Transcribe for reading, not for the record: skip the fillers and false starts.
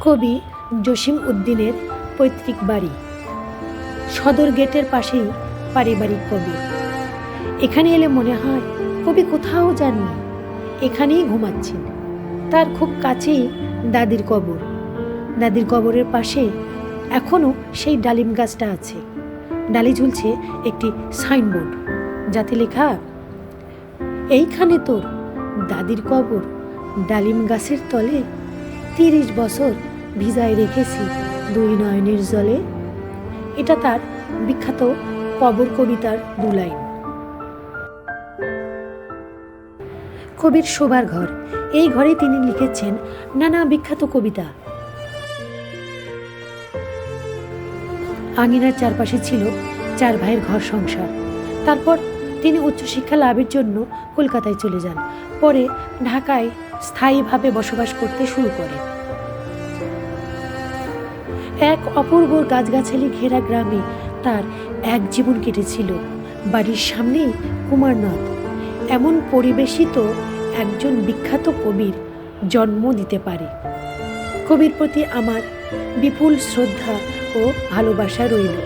কবি জসিম উদ্দিনের পৈতৃক বাড়ি, সদর গেটের পাশেই পারিবারিক কবি। এখানে এলে মনে হয় কবি কোথাও যাননি, এখানেই ঘুমাচ্ছেন। তার খুব কাছেই দাদির কবর। দাদির কবরের পাশে এখনো সেই ডালিম গাছটা আছে। ডালে ঝুলছে একটি সাইনবোর্ড, যাতে লেখা, এইখানে তোর দাদির কবর, ডালিম গাছের তলে 30 বছর ভিজায় রেখেছি দুই নয়নের জলে। এটা তার বিখ্যাত কবর কবিতার 2 লাইন। কবির শোবার ঘর, এই ঘরে তিনি লিখেছেন নানা বিখ্যাত কবিতা। আঙিনার চারপাশে ছিল 4 ভাইয়ের ঘর সংসার। তারপর তিনি উচ্চশিক্ষা লাভের জন্য কলকাতায় চলে যান। পরে ঢাকায় স্থায়ীভাবে বসবাস করতে শুরু করেন। এক অপূর্ব গাছগাছালি ঘেরা গ্রামে তার এক জীবন কেটেছিল। বাড়ির সামনেই কুমার নদ। এমন পরিবেশই তো একজন বিখ্যাত কবির জন্ম দিতে পারে। কবির প্রতি আমার বিপুল শ্রদ্ধা ও ভালোবাসা রইল।